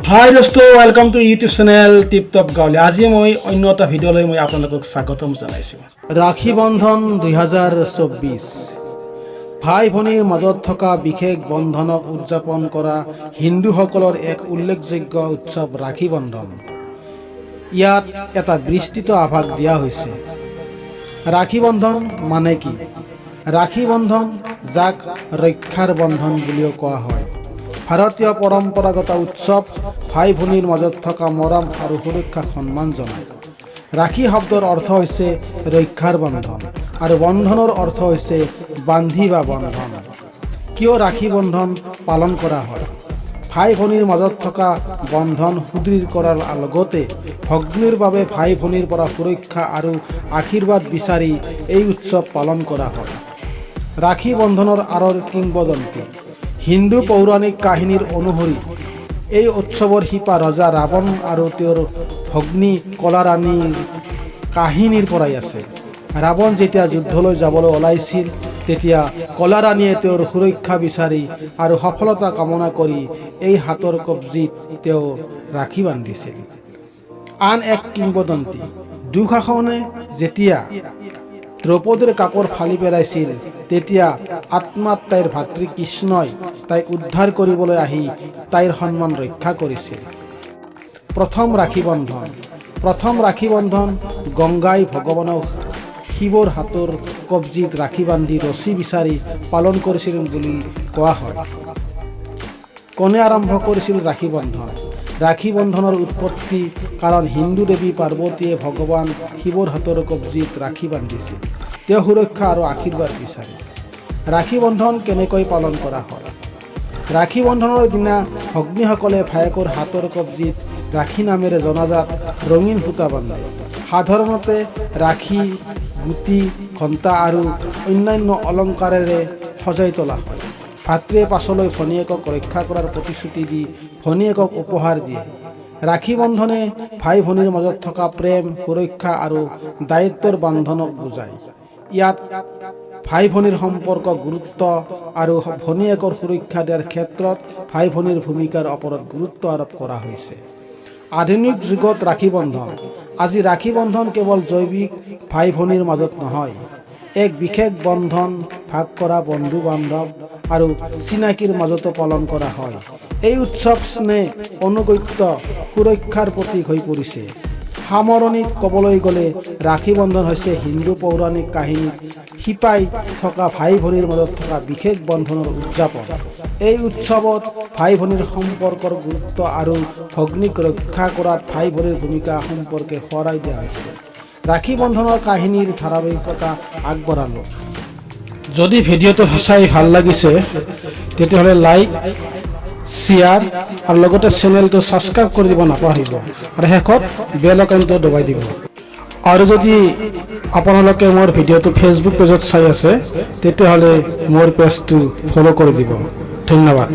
হাই দোস্ত, welcome to YouTube channel টিপটপ গাঁৱলী। আজি মই অন্য এটা ভিডিঅ'লৈ আপোনালোকক স্বাগতম জনাইছোঁ। ৰাখী বন্ধন 2024 ভাই ভনীৰ মাজত থকা বিশেষ বন্ধনক উদযাপন কৰা হিন্দুসকলৰ এক উল্লেখযোগ্য উৎসৱ ৰাখী বন্ধন। ইয়াত এটা বিস্তৃত আভাস দিয়া হৈছে। ৰাখী বন্ধন মানে কি? ৰাখী বন্ধন, যাক ৰক্ষাৰ বন্ধন বুলিও কোৱা হয়, ভাৰতীয় পৰম্পৰাগত উৎসৱ ভাই ভনীৰ মাজত থকা মৰম আৰু সুৰক্ষাক সন্মান জনায়। ৰাখী শব্দৰ অৰ্থ হৈছে ৰক্ষাৰ বন্ধন আৰু বন্ধনৰ অৰ্থ হৈছে বান্ধি বা বন্ধন। কিয় ৰাখী বন্ধন পালন কৰা হয়? ভাই ভনীৰ মাজত থকা বন্ধন সুদৃঢ় কৰাৰ লগতে ভগ্নীৰ বাবে ভাই ভনীৰ পৰা সুৰক্ষা আৰু আশীৰ্বাদ বিচাৰি এই উৎসৱ পালন কৰা হয়। ৰাখী বন্ধনৰ আঁৰৰ কিংবদন্তি। হিন্দু পৌৰাণিক কাহিনীৰ অনুসৰি এই উৎসৱৰ শিপা ৰজা ৰাৱণ আৰু তেওঁৰ ভগ্নী কলাৰাণীৰ কাহিনীৰ পৰাই আছে। ৰাৱণ যেতিয়া যুদ্ধলৈ যাবলৈ ওলাইছিল, তেতিয়া কলাৰাণীয়ে তেওঁৰ সুৰক্ষা বিচাৰি আৰু সফলতা কামনা কৰি এই হাতৰ কবজিত তেওঁ ৰাখী বান্ধিছিল। আন এক কিংবদন্তি, দুঃশাসনে যেতিয়া দ্ৰৌপদীৰ কাপোৰ ফালি পেলাইছিল, তেতিয়া আত্মাত তাইৰ ভাতৃ কৃষ্ণই তাইক উদ্ধাৰ কৰিবলৈ আহি তাইৰ সন্মান ৰক্ষা কৰিছিল। প্ৰথম ৰাখী বন্ধন গংগাই ভগৱানক শিৱৰ হাতৰ কবজিত ৰাখী বান্ধি ৰছী বিচাৰি পালন কৰিছিল বুলি কোৱা হয়। কোনে আৰম্ভ কৰিছিল ৰাখী বন্ধন? ৰাখী বন্ধনৰ উৎপত্তি কাৰণ হিন্দু দেৱী পাৰ্বতীয়ে ভগৱান শিৱৰ হাতৰ কবজিত ৰাখী বান্ধিছিল, তেওঁ সুৰক্ষা আৰু আশীৰ্বাদ বিচাৰে। ৰাখী বন্ধন কেনেকৈ পালন কৰা হয়? ৰাখী বন্ধনৰ দিনা ভগ্নীসকলে ভায়েকৰ হাতৰ কবজিত ৰাখী নামেৰে জনাজাত ৰঙীন সূতা বান্ধে। সাধাৰণতে ৰাখী গুটি, ঘণ্টা আৰু অন্যান্য অলংকাৰেৰে সজাই তোলা হয়। ভাতৃয়ে পাছলৈ ভনীয়েকক ৰক্ষা কৰাৰ প্ৰতিশ্ৰুতি দি ভনীয়েকক উপহাৰ দিয়ে। ৰাখী বন্ধনে ভাই ভনীৰ মাজত থকা প্ৰেম, সুৰক্ষা আৰু দায়িত্বৰ বান্ধনক বুজায়। ইয়াত ভাই ভনীৰ সম্পৰ্ক গুৰুত্ব আৰু ভনীয়েকৰ সুৰক্ষা দিয়াৰ ক্ষেত্ৰত ভাই ভনীৰ ভূমিকাৰ ওপৰত গুৰুত্ব আৰোপ কৰা হৈছে। আধুনিক যুগত ৰাখী বন্ধন। আজি ৰাখী বন্ধন কেৱল জৈৱিক ভাই ভনীৰ মাজত নহয়, এক বিশেষ বন্ধন ভাগ কৰা বন্ধু বান্ধৱ আৰু চিনাকিৰ মাজতো পালন কৰা হয়। এই উৎসৱ স্নেহ, অনুগত্য, সুৰক্ষাৰ প্ৰতীক হৈ পৰিছে। সামৰণিত ক'বলৈ গ'লে ৰাখী বন্ধন হৈছে হিন্দু পৌৰাণিক কাহিনীত শিপাই থকা ভাই ভনীৰ মাজত থকা বিশেষ বন্ধনৰ উদযাপন। এই উৎসৱত ভাই ভনীৰ সম্পৰ্কৰ গুৰুত্ব আৰু ভগ্নীক ৰক্ষা কৰাত ভাই ভনীৰ ভূমিকা সম্পৰ্কে সোঁৱৰাই দিয়া হৈছে। ৰাখী বন্ধনৰ কাহিনীৰ ধাৰাবাহিকতা আগবঢ়ালোঁ। যদি ভিডিঅ'টো সঁচাই ভাল লাগিছে, তেতিয়াহ'লে লাইক, শ্বেয়াৰ আৰু লগতে চেনেলটো ছাবস্ক্ৰাইব কৰি দিব নাপাহৰিব আৰু শেষত বেল আইকনটো দবাই দিব। আৰু যদি আপোনালোকে মোৰ ভিডিঅ'টো ফেচবুক পেজত চাই আছে, তেতিয়াহ'লে মোৰ পেজটো ফ'ল' কৰি দিব। ধন্যবাদ।